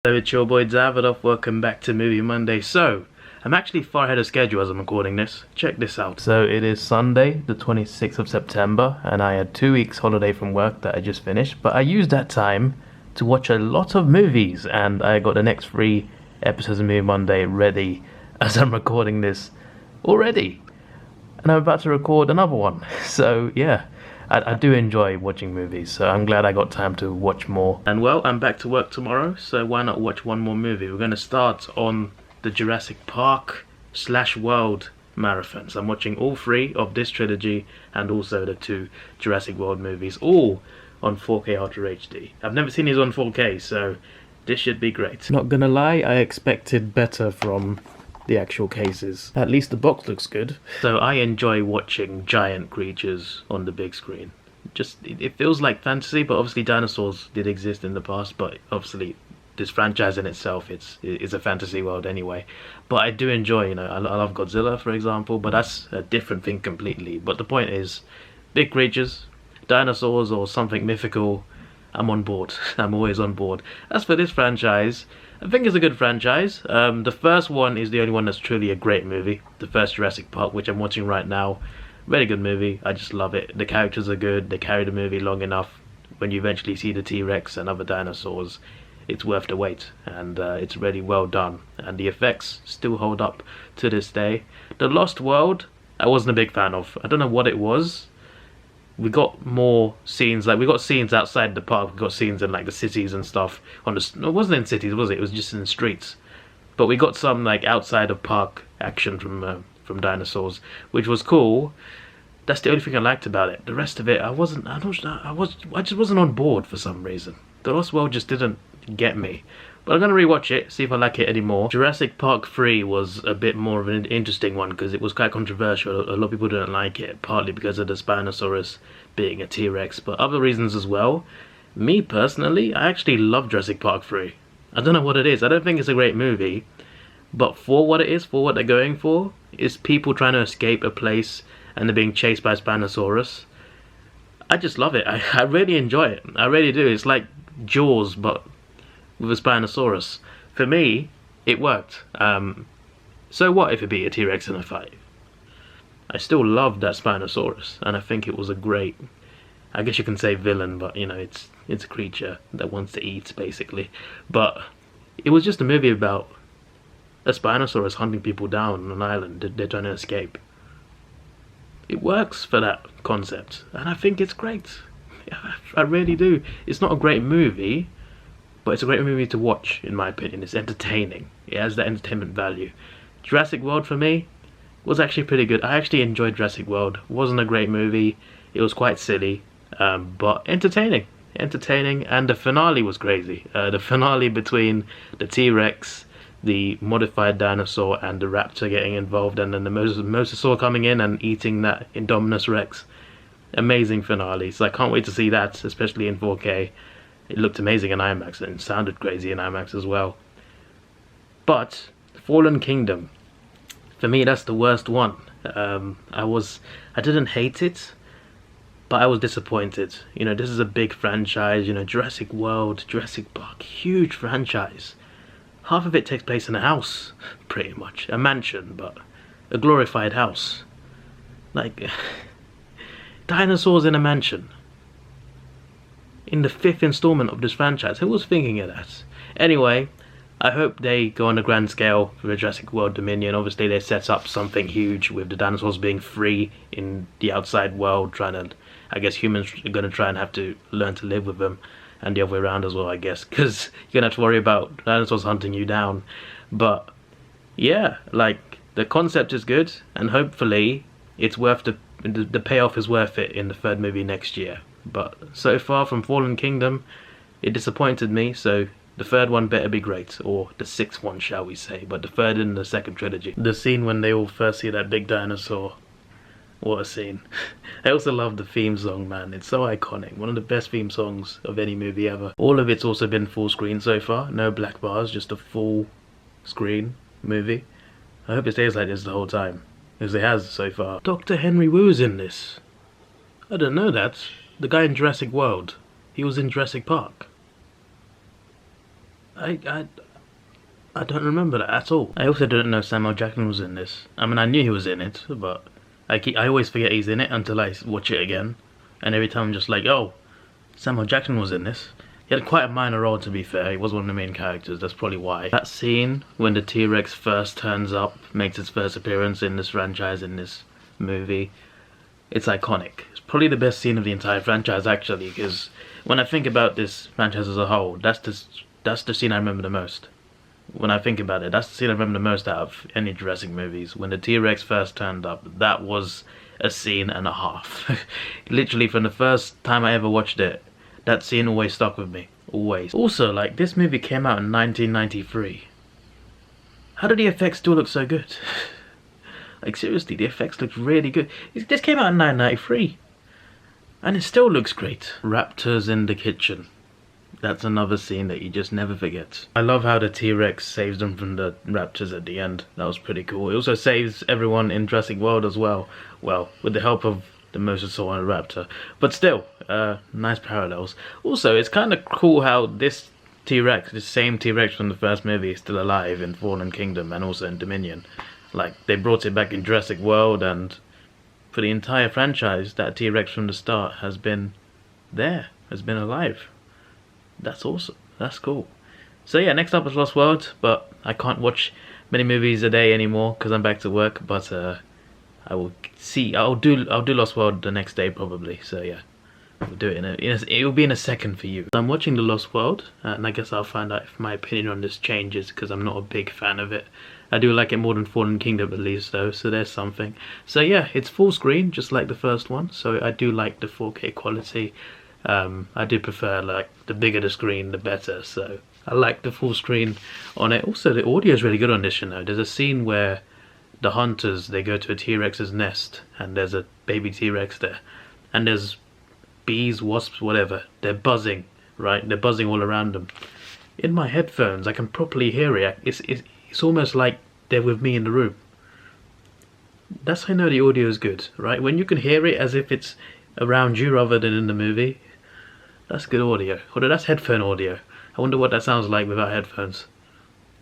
Hello, it's your boy Davidoff, welcome back to Movie Monday. So, I'm actually far ahead of schedule as I'm recording this. Check this out. So it is Sunday, the 26th of September, and I had 2 weeks holiday from work that I just finished, but I used that time to watch a lot of movies, and I got the next 3 episodes of Movie Monday ready as I'm recording this already. And I'm about to record another one. So yeah, I do enjoy watching movies, so I'm glad I got time to watch more. And well, I'm back to work tomorrow, so why not watch one more movie? We're going to start on the Jurassic Park / World marathons. I'm watching all 3 of this trilogy and also the 2 Jurassic World movies, all on 4K Ultra HD. I've never seen these on 4K, so this should be great. Not gonna lie, I expected better from the actual cases. At least the box looks good. So I enjoy watching giant creatures on the big screen. Just, it feels like fantasy, but obviously dinosaurs did exist in the past, but obviously this franchise in itself is a fantasy world anyway. But I do enjoy, I love Godzilla, for example, but that's a different thing completely. But the point is, big creatures, dinosaurs or something mythical, I'm on board. I'm always on board. As for this franchise, I think it's a good franchise. The first one is the only one that's truly a great movie. The first Jurassic Park, which I'm watching right now. Very good movie. I just love it. The characters are good. They carry the movie long enough. When you eventually see the T-Rex and other dinosaurs, it's worth the wait. And it's really well done. And the effects still hold up to this day. The Lost World, I wasn't a big fan of. I don't know what it was. We got more scenes, like we got scenes outside the park, we got scenes in like the cities and stuff. It wasn't in cities, was it? It was just in the streets. But we got some like outside of park action from dinosaurs, which was cool. That's the only thing I liked about it. The rest of it, I just wasn't on board for some reason. The Lost World just didn't get me. But I'm gonna rewatch it, see if I like it anymore. Jurassic Park 3 was a bit more of an interesting one because it was quite controversial. A lot of people didn't like it, partly because of the Spinosaurus being a T-Rex, but other reasons as well. Me personally, I actually love Jurassic Park 3. I don't know what it is. I don't think it's a great movie, but for what it is, for what they're going for, is people trying to escape a place and they're being chased by Spinosaurus. I just love it. I really enjoy it. I really do. It's like Jaws, but with a Spinosaurus. For me, it worked. So what if it beat a T-Rex in a fight? I still loved that Spinosaurus, and I think it was a great, I guess you can say villain, but it's a creature that wants to eat, basically. But it was just a movie about a Spinosaurus hunting people down on an island that they're trying to escape. It works for that concept, and I think it's great. I really do. It's not a great movie, but it's a great movie to watch, in my opinion. It's entertaining. It has that entertainment value. Jurassic World, for me, was actually pretty good. I actually enjoyed Jurassic World. It wasn't a great movie. It was quite silly, but entertaining. Entertaining, and the finale was crazy. The finale between the T-Rex, the modified dinosaur, and the raptor getting involved, and then the mosasaur coming in and eating that Indominus Rex. Amazing finale. So I can't wait to see that, especially in 4K. It looked amazing in IMAX and it sounded crazy in IMAX as well. But Fallen Kingdom, for me, that's the worst one. I didn't hate it, but I was disappointed. This is a big franchise. Jurassic World, Jurassic Park, huge franchise. Half of it takes place in a house, pretty much, a mansion, but a glorified house. Like dinosaurs in a mansion. In the 5th installment of this franchise. Who was thinking of that? Anyway, I hope they go on a grand scale for the Jurassic World Dominion. Obviously they set up something huge with the dinosaurs being free in the outside world, I guess humans are going to try and have to learn to live with them, and the other way around as well, I guess, because you're going to have to worry about dinosaurs hunting you down. But yeah, like, the concept is good, and hopefully it's worth the payoff is worth it in the 3rd movie next year. But so far from Fallen Kingdom, it disappointed me, so the 3rd one better be great, or the 6th one, shall we say, but the 3rd in the 2nd trilogy. The scene when they all first see that big dinosaur, what a scene. I also love the theme song, man. It's so iconic. One of the best theme songs of any movie ever. All of it's also been full screen so far, no black bars, just a full screen movie. I hope it stays like this the whole time, as it has so far. Dr. Henry Wu's in this. I didn't know that. The guy in Jurassic World. He was in Jurassic Park. I I don't remember that at all. I also didn't know Samuel Jackson was in this. I mean, I knew he was in it, but I always forget he's in it until I watch it again. And every time I'm just like, oh, Samuel Jackson was in this. He had quite a minor role, to be fair. He was one of the main characters, that's probably why. That scene when the T-Rex first turns up, makes its first appearance in this franchise, in this movie, it's iconic. It's probably the best scene of the entire franchise, actually, because when I think about this franchise as a whole, that's the scene I remember the most. When I think about it, that's the scene I remember the most out of any Jurassic movies. When the T-Rex first turned up, that was a scene and a half. Literally, from the first time I ever watched it, that scene always stuck with me. Always. Also, like, this movie came out in 1993. How did the effects still look so good? Like, seriously, the effects look really good. This came out in 1993. And it still looks great. Raptors in the kitchen. That's another scene that you just never forget. I love how the T-Rex saves them from the raptors at the end. That was pretty cool. It also saves everyone in Jurassic World as well. Well, with the help of the Mosasaur and Raptor. But still, nice parallels. Also, it's kind of cool how this T-Rex, this same T-Rex from the first movie, is still alive in Fallen Kingdom and also in Dominion. Like, they brought it back in Jurassic World, and for the entire franchise, that T-Rex from the start has been there, has been alive. That's awesome. That's cool. So yeah, next up is Lost World, but I can't watch many movies a day anymore because I'm back to work. But I will see. I'll do Lost World the next day probably. So yeah, we'll do it it will be in a second for you. I'm watching the Lost World, and I guess I'll find out if my opinion on this changes because I'm not a big fan of it. I do like it more than Fallen Kingdom at least though, so there's something. So yeah, it's full screen just like the first one. So I do like the 4K quality. I do prefer, like, the bigger the screen the better, so I like the full screen on it. Also, the audio is really good on this, you know. There's a scene where the hunters, they go to a T-Rex's nest and there's a baby T-Rex there, and there's bees, wasps, whatever. They're buzzing, right? They're buzzing all around them. In my headphones, I can properly hear it. It's almost like they're with me in the room. That's how I know the audio is good, right? When you can hear it as if it's around you rather than in the movie, that's good audio. Although that's headphone audio. I wonder what that sounds like without headphones.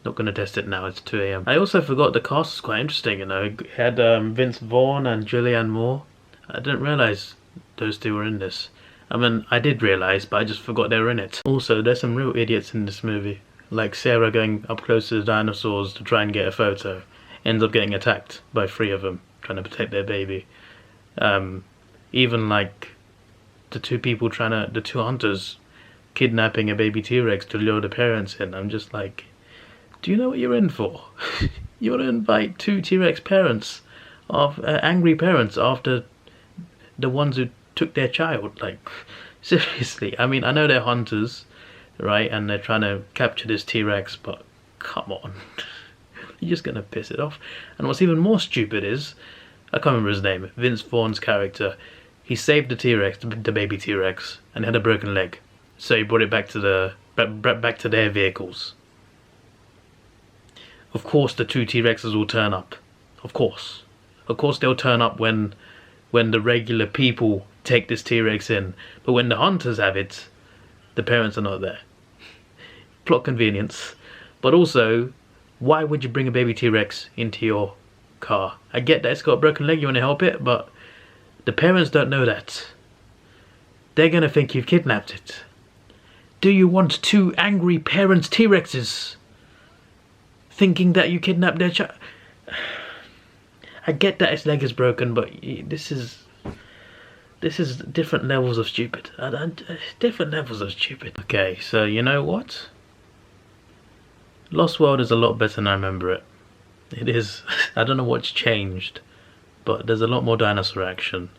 Not gonna test it now, it's 2 AM. I also forgot the cast was quite interesting, you know. It had Vince Vaughn and Julianne Moore. I didn't realise those two were in this. I mean, I did realise, but I just forgot they were in it. Also, there's some real idiots in this movie. Like Sarah going up close to the dinosaurs to try and get a photo. Ends up getting attacked by 3 of them, trying to protect their baby. Even like the two hunters kidnapping a baby T-Rex to lure the parents in. I'm just like, do you know what you're in for? You want to invite 2 T-Rex parents, angry parents after the ones who took their child? Like, seriously. I mean, I know they're hunters, right? And they're trying to capture this T-Rex, but come on. You're just gonna piss it off. And what's even more stupid is, I can't remember his name, Vince Vaughn's character. He saved the T-Rex, the baby T-Rex, and had a broken leg. So he brought it back to back to their vehicles. Of course the 2 T-Rexes will turn up. Of course. Of course they'll turn up when the regular people take this T-Rex in. But when the hunters have it, the parents are not there. Plot convenience. But also, why would you bring a baby T-Rex into your car? I get that it's got a broken leg, you want to help it, but the parents don't know that. They're gonna think you've kidnapped it. Do you want 2 angry parents T-Rexes thinking that you kidnapped their child? I get that its leg is broken, but this is different levels of stupid. Different levels of stupid. Okay, so you know what? Lost World is a lot better than I remember it. It is. I don't know what's changed, but there's a lot more dinosaur action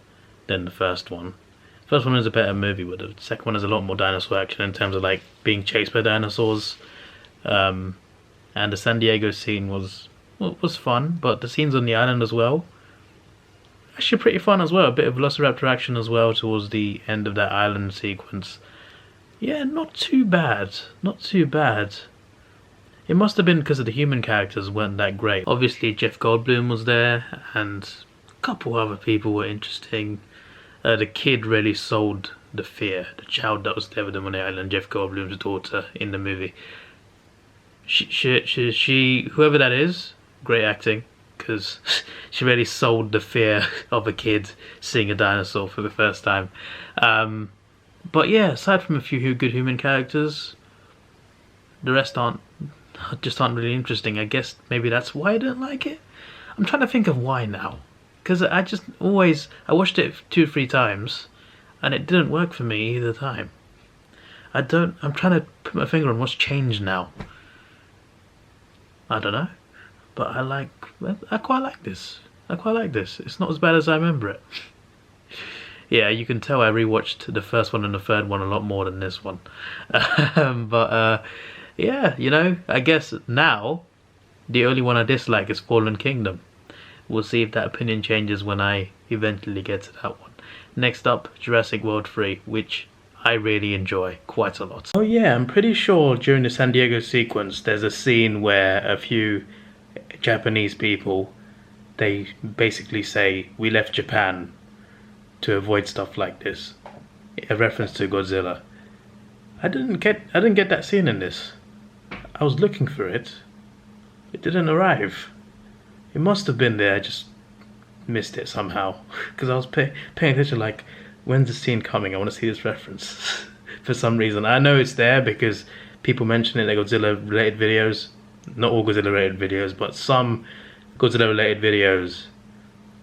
than the first one. The first one is a better movie, but the second one has a lot more dinosaur action in terms of like being chased by dinosaurs. And the San Diego scene was fun, but the scenes on the island as well, actually pretty fun as well. A bit of Velociraptor action as well towards the end of that island sequence. Yeah, not too bad. Not too bad. It must have been because of the human characters weren't that great. Obviously Jeff Goldblum was there, and a couple other people were interesting. The kid really sold the fear. The child that was there with them on the island, Jeff Goldblum's daughter in the movie. whoever that is, great acting, because she really sold the fear of a kid seeing a dinosaur for the first time. But yeah, aside from a few good human characters, the rest aren't really interesting. I guess maybe that's why I don't like it. I'm trying to think of why now, because I watched it 2-3 times, and it didn't work for me either time. I'm trying to put my finger on what's changed now. I don't know, but I quite like this. It's not as bad as I remember it. Yeah, you can tell I rewatched the first one and the third one a lot more than this one. Yeah, you know, I guess now the only one I dislike is Fallen Kingdom. We'll see if that opinion changes when I eventually get to that one. Next up, Jurassic World 3, which I really enjoy quite a lot. Oh yeah, I'm pretty sure during the San Diego sequence there's a scene where a few Japanese people, they basically say, "We left Japan to avoid stuff like this." A reference to Godzilla. I didn't get that scene in this. I was looking for it. It didn't arrive. It must have been there, I just missed it somehow. Because I was paying attention, like, when's the scene coming? I want to see this reference. For some reason. I know it's there because people mention it in Godzilla related videos. Not all Godzilla related videos, but some Godzilla related videos.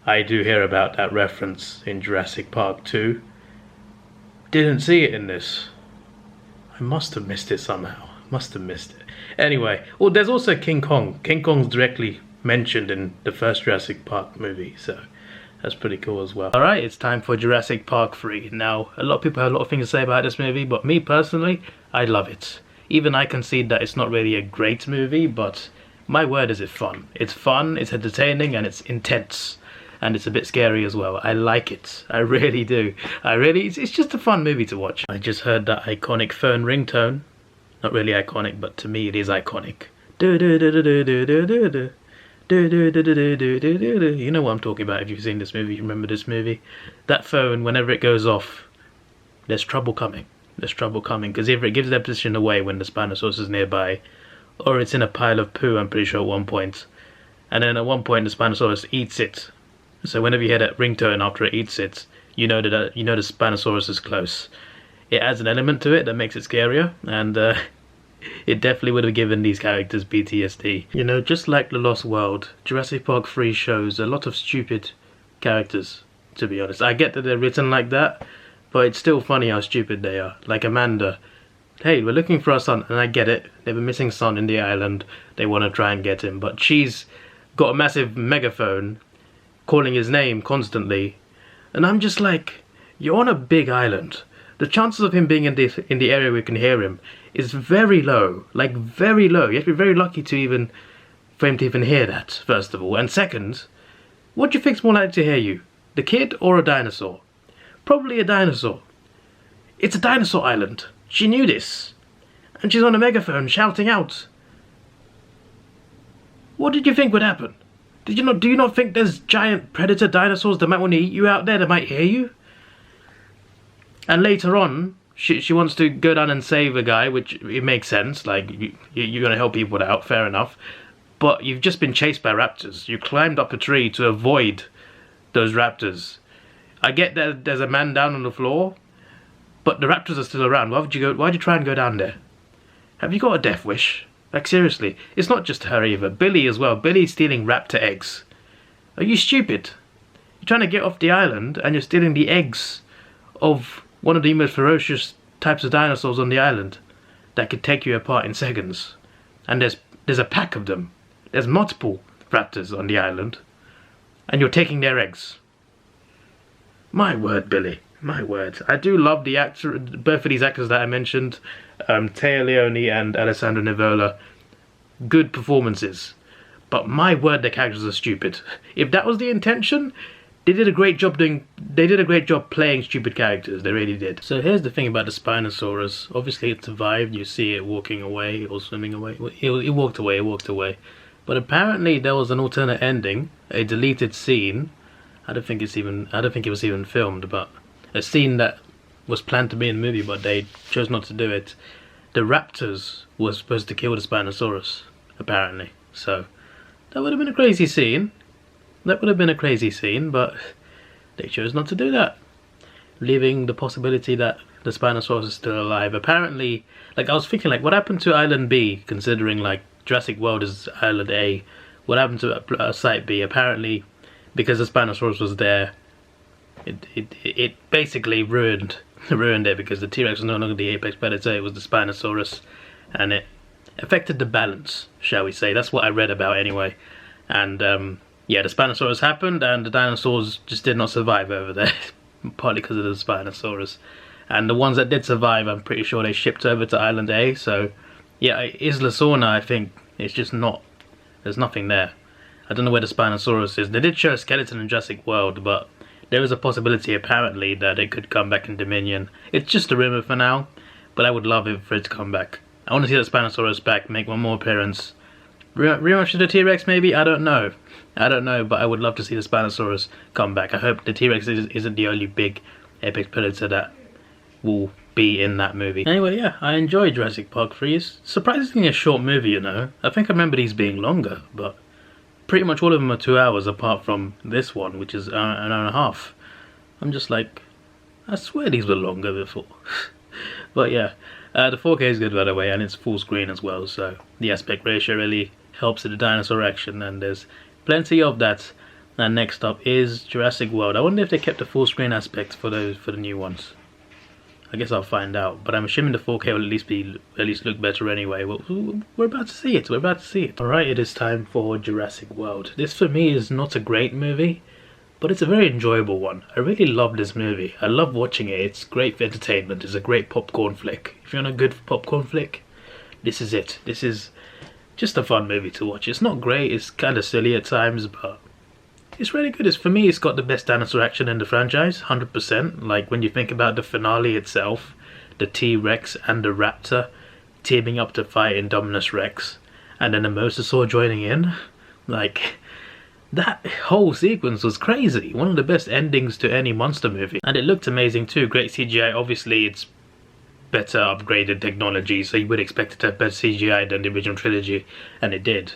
I do hear about that reference in Jurassic Park 2. Didn't see it in this. I must have missed it somehow. Must have missed it. Anyway, well, there's also King Kong. King Kong's directly mentioned in the first Jurassic Park movie, so that's pretty cool as well. Alright, it's time for Jurassic Park 3. Now, a lot of people have a lot of things to say about this movie, but me personally, I love it. Even I concede that it's not really a great movie, but my word is it fun. It's fun, it's entertaining, and it's intense. And it's a bit scary as well. I like it. I really do. It's just a fun movie to watch. I just heard that iconic phone ringtone. Not really iconic, but to me it is iconic. You know what I'm talking about if you've seen this movie, you remember this movie. That phone, whenever it goes off, there's trouble coming. There's trouble coming, because either it gives their position away when the Spinosaurus is nearby, or it's in a pile of poo, I'm pretty sure, at one point. And then at one point the Spinosaurus eats it. So whenever you hear that ringtone after it eats it, you know the Spinosaurus is close. It adds an element to it that makes it scarier, and it definitely would have given these characters PTSD. You know, just like The Lost World, Jurassic Park 3 shows a lot of stupid characters, to be honest. I get that they're written like that, but it's still funny how stupid they are. Like Amanda. Hey, we're looking for our son, and I get it. They have a missing son in the island. They want to try and get him, but she's got a massive megaphone calling his name constantly. And I'm just like, you're on a big island. The chances of him being in the area where we can hear him is very low, like very low. You have to be very lucky for him to even hear that, first of all. And second, what do you think's more likely to hear you? The kid or a dinosaur? Probably a dinosaur. It's a dinosaur island. She knew this. And she's on a megaphone shouting out. What did you think would happen? Do you not think there's giant predator dinosaurs that might want to eat you out there, that might hear you? And later on, she wants to go down and save a guy, which it makes sense. Like, you're going to help people out, fair enough. But you've just been chased by raptors. You climbed up a tree to avoid those raptors. I get that there's a man down on the floor, but the raptors are still around. Why'd you try and go down there? Have you got a death wish? Like, seriously. It's not just her either. Billy as well. Billy's stealing raptor eggs. Are you stupid? You're trying to get off the island and you're stealing the eggs of one of the most ferocious types of dinosaurs on the island that could take you apart in seconds. And there's a pack of them. There's multiple raptors on the island. And you're taking their eggs. My word, Billy. My word. I do love the actor, both of these actors that I mentioned, Téa Leoni and Alessandro Nivola. Good performances. But my word, the characters are stupid. If that was the intention, they did a great job playing stupid characters. They really did. So here's the thing about the Spinosaurus. Obviously it survived. You see it walking away or swimming away. It walked away. But apparently there was an alternate ending, a deleted scene. I don't think it was even filmed, but a scene that was planned to be in the movie, but they chose not to do it. the raptors was supposed to kill the Spinosaurus, apparently. So that would have been a crazy scene. That would have been a crazy scene, but they chose not to do that, leaving the possibility that the Spinosaurus is still alive. Apparently, like, I was thinking, like, what happened to Island B, considering, like, Jurassic World is Island A? What happened to Site B? Apparently, because the Spinosaurus was there, it basically ruined it, because the T-Rex was no longer the apex predator, it was the Spinosaurus, and it affected the balance, shall we say. That's what I read about anyway. And yeah, the Spinosaurus happened, and the dinosaurs just did not survive over there, partly because of the Spinosaurus. And the ones that did survive, I'm pretty sure they shipped over to Island A. So yeah, Isla Sorna, I think it's just not, there's nothing there. I don't know where the Spinosaurus is. They did show a skeleton in Jurassic World, but there is a possibility apparently that it could come back in Dominion. It's just a rumor for now, but I would love it for it to come back. I want to see that Spinosaurus back, make one more appearance. Rematch to the T-Rex maybe? I don't know, but I would love to see the Spinosaurus come back. I hope the T-Rex isn't the only big apex predator that will be in that movie. Anyway, yeah, I enjoyed Jurassic Park 3. It's surprisingly a short movie, you know. I think I remember these being longer, but pretty much all of them are 2 hours apart from this one, which is an hour and a half. I'm just like, I swear these were longer before. But yeah, the 4K is good, by the way, and it's full screen as well, so the aspect ratio really helps with the dinosaur action, and there's plenty of that. And next up is Jurassic World. I wonder if they kept the full screen aspects for the new ones. I guess I'll find out, but I'm assuming the 4K will at least look better anyway. Well, we're about to see it. Alright, it is time for Jurassic World. This for me is not a great movie, but it's a very enjoyable one. I really love this movie. I love watching it. It's great for entertainment. It's a great popcorn flick. If you want a good popcorn flick, this is it. This is just a fun movie to watch. It's not great. It's kind of silly at times, but it's really good. For me, it's got the best dinosaur action in the franchise, 100%. Like, when you think about the finale itself, the T-Rex and the Raptor teaming up to fight Indominus Rex, and then the Mosasaur joining in, like, that whole sequence was crazy. One of the best endings to any monster movie. And it looked amazing too. Great CGI. Obviously, it's better upgraded technology, so you would expect it to have better CGI than the original trilogy, and it did.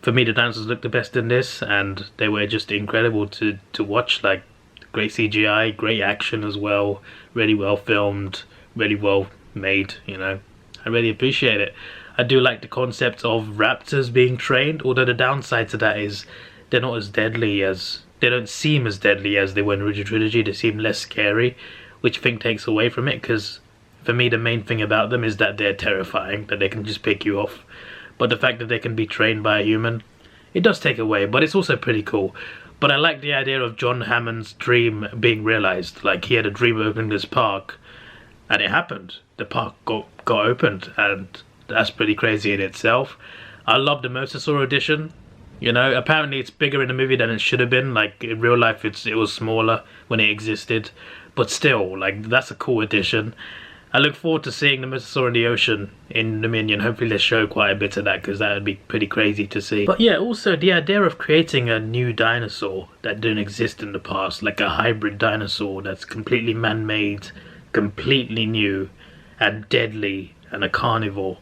For me, the dinosaurs looked the best in this, and they were just incredible to watch. Like, great CGI, great action as well, really well filmed, really well made, you know. I really appreciate it. I do like the concept of raptors being trained, although the downside to that is they're not as deadly as, they don't seem as deadly as they were in the original trilogy. They seem less scary, which I think takes away from it, because for me the main thing about them is that they're terrifying, that they can just pick you off. But the fact that they can be trained by a human, it does take away, but it's also pretty cool. But I like the idea of John Hammond's dream being realized. Like, he had a dream of opening this park, and it happened. The park got opened, and that's pretty crazy in itself. I love the Mosasaur edition. You know, apparently it's bigger in the movie than it should have been. Like, in real life it was smaller when it existed. But still, like, that's a cool addition. I look forward to seeing the Mosasaur in the ocean in Dominion. Hopefully they show quite a bit of that, because that would be pretty crazy to see. But yeah, also the idea of creating a new dinosaur that didn't exist in the past, like a hybrid dinosaur that's completely man-made, completely new, and deadly, and a carnivore.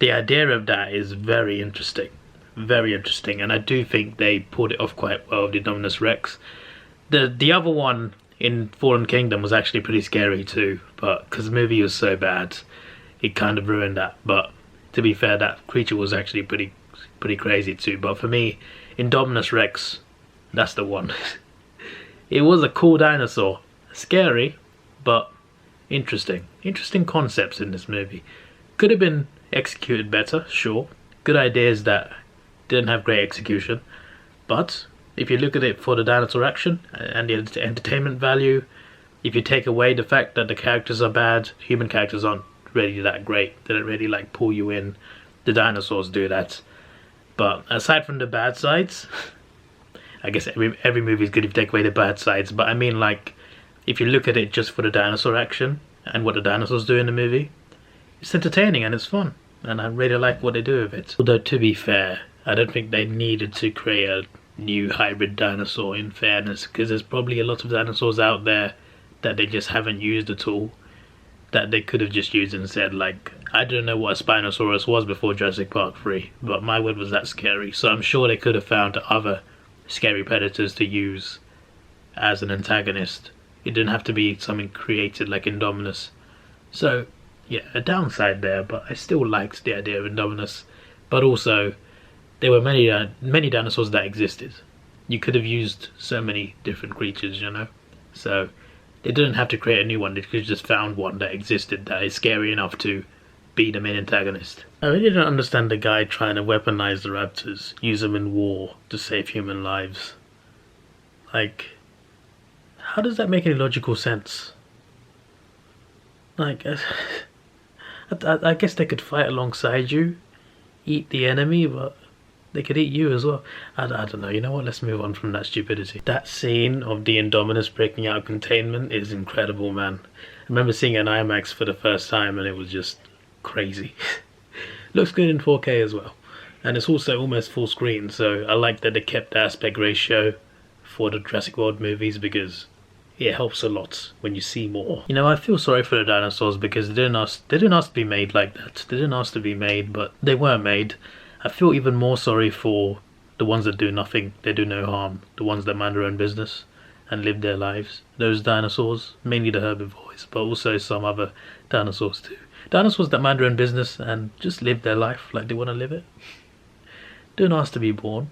The idea of that is very interesting. Very interesting, and I do think they pulled it off quite well with the Indominus Rex. The other one in Fallen Kingdom was actually pretty scary too, but because the movie was so bad, it kind of ruined that. But to be fair, that creature was actually pretty crazy too. But for me, Indominus Rex, that's the one. It was a cool dinosaur, scary, but interesting. Interesting concepts in this movie. Could have been executed better, sure. Good ideas that didn't have great execution, but if you look at it for the dinosaur action and the entertainment value, if you take away the fact that the characters are bad, human characters aren't really that great. They don't really like pull you in. The dinosaurs do that. But aside from the bad sides, I guess every movie is good if you take away the bad sides. But I mean, like, if you look at it just for the dinosaur action and what the dinosaurs do in the movie, it's entertaining and it's fun. And I really like what they do with it. Although, to be fair, I don't think they needed to create a new hybrid dinosaur, in fairness, because there's probably a lot of dinosaurs out there that they just haven't used at all. that they could have just used instead. Like, I don't know what a Spinosaurus was before Jurassic Park 3, but my word was that scary. So I'm sure they could have found other scary predators to use as an antagonist. It didn't have to be something created like Indominus. So yeah, a downside there, but I still liked the idea of Indominus. But also, there were many dinosaurs that existed. You could have used so many different creatures, you know? So they didn't have to create a new one, they could have just found one that existed that is scary enough to be the main antagonist. I really don't understand the guy trying to weaponize the raptors, use them in war to save human lives. Like, how does that make any logical sense? Like, I guess they could fight alongside you, eat the enemy, but they could eat you as well. I don't know, you know what, let's move on from that stupidity. That scene of the Indominus breaking out of containment is incredible, man. I remember seeing it in IMAX for the first time and it was just crazy. Looks good in 4K as well. And it's also almost full screen, so I like that they kept the aspect ratio for the Jurassic World movies because it helps a lot when you see more. You know, I feel sorry for the dinosaurs because they didn't ask to be made like that. They didn't ask to be made, but they were made. I feel even more sorry for the ones that do nothing, they do no harm. The ones that mind their own business and live their lives. Those dinosaurs, mainly the herbivores, but also some other dinosaurs too. Dinosaurs that mind their own business and just live their life like they want to live it. Don't ask to be born.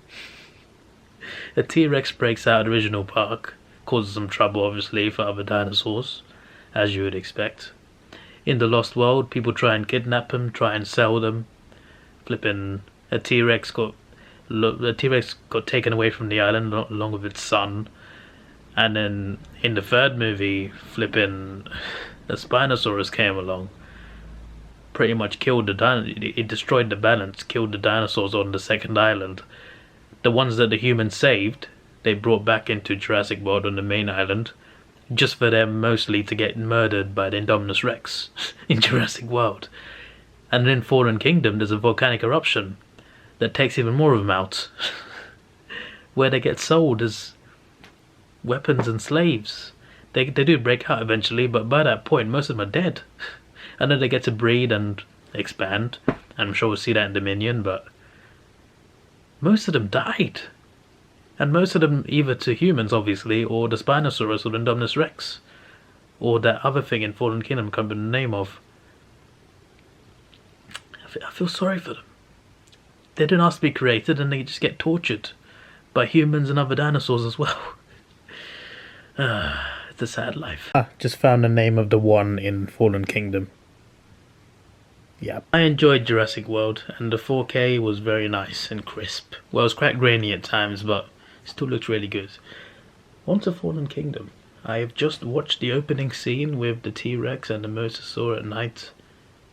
A T-Rex breaks out of the original park, causes some trouble obviously for other dinosaurs, as you would expect. In the Lost World, people try and kidnap them, try and sell them. Flipping a T-Rex got taken away from the island along with its son. And then in the third movie, flipping a Spinosaurus came along. Pretty much killed it destroyed the balance, killed the dinosaurs on the second island. The ones that the humans saved, they brought back into Jurassic World on the main island, just for them mostly to get murdered by the Indominus Rex in Jurassic World. And in Fallen Kingdom there's a volcanic eruption that takes even more of them out, where they get sold as weapons and slaves. They do break out eventually, but by that point most of them are dead. I know they get to breed and expand, and I'm sure we'll see that in Dominion, but most of them died. And most of them either to humans, obviously, or the Spinosaurus or the Indominus Rex. Or that other thing in Fallen Kingdom I can't remember the name of. I feel sorry for them. They didn't ask to be created and they just get tortured by humans and other dinosaurs as well. It's a sad life. Just found the name of the one in Fallen Kingdom. Yeah, I enjoyed Jurassic World and the 4K was very nice and crisp. Well, it was quite grainy at times, but it still looks really good. On to Fallen Kingdom. I have just watched the opening scene with the T-Rex and the Mosasaur at night.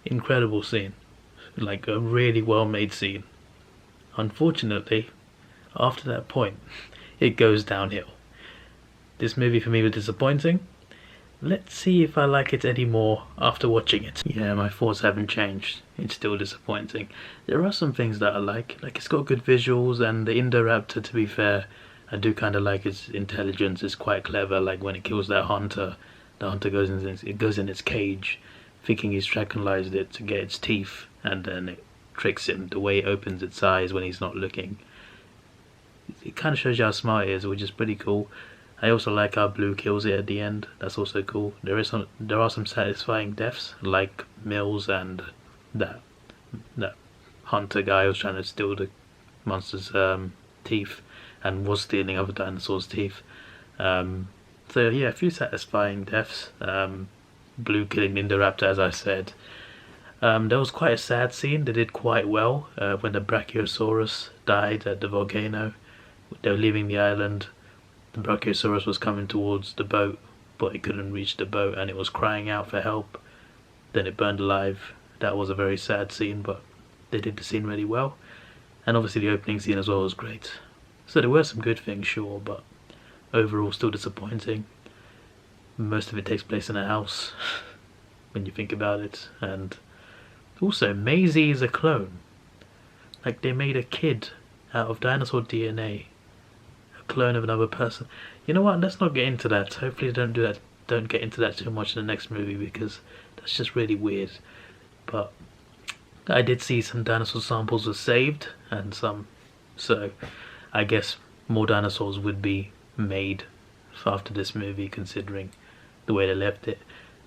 Incredible scene. Like a really well made scene. Unfortunately, after that point, it goes downhill. This movie for me was disappointing. Let's see if I like it anymore after watching it. Yeah, my thoughts haven't changed. It's still disappointing. There are some things that I like it's got good visuals, and the Indoraptor, to be fair, I do kind of like its intelligence. It's quite clever, like when it kills that hunter, the hunter goes in its cage, thinking he's tranquilized it to get its teeth, and then it tricks him the way it opens its eyes when he's not looking. It kind of shows you how smart it is, which is pretty cool. I also like how Blue kills it at the end. That's also cool. There are some satisfying deaths, like Mills and that hunter guy who was trying to steal the monster's teeth and was stealing other dinosaurs' teeth. So yeah, a few satisfying deaths. Blue killing the Indoraptor, as I said. There was quite a sad scene. They did quite well when the Brachiosaurus died at the volcano. They were leaving the island. The Brachiosaurus was coming towards the boat, but it couldn't reach the boat and it was crying out for help. Then it burned alive. That was a very sad scene, but they did the scene really well. And obviously the opening scene as well was great. So there were some good things, sure, but overall still disappointing. Most of it takes place in a house, when you think about it. And also, Maisie is a clone. Like, they made a kid out of dinosaur DNA. Clone of another person. You know what, let's not get into that. Hopefully they don't do that don't get into that too much in the next movie because that's just really weird. But I did see some dinosaur samples were saved and some, so I guess more dinosaurs would be made after this movie considering the way they left it.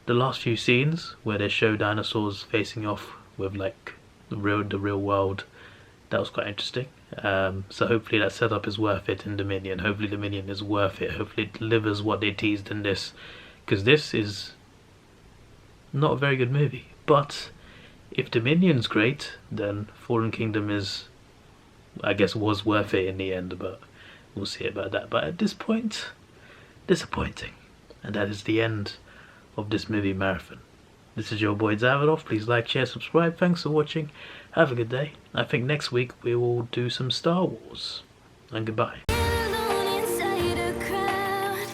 The last few scenes where they show dinosaurs facing off with like the real world, that was quite interesting. So hopefully that setup is worth it in Dominion. Hopefully Dominion is worth it. Hopefully it delivers what they teased in this, because this is not a very good movie. But if Dominion's great, then Fallen Kingdom is, I guess, was worth it in the end. But we'll see about that. But at this point, disappointing. And that is the end of this movie marathon. This is your boy Davidoff. Please like, share, subscribe. Thanks for watching. Have a good day. I think next week we will do some Star Wars. And goodbye. Alone inside a crowd,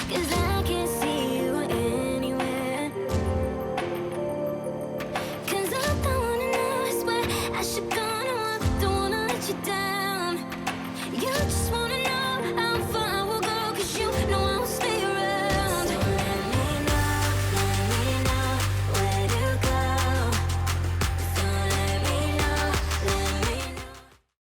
'cause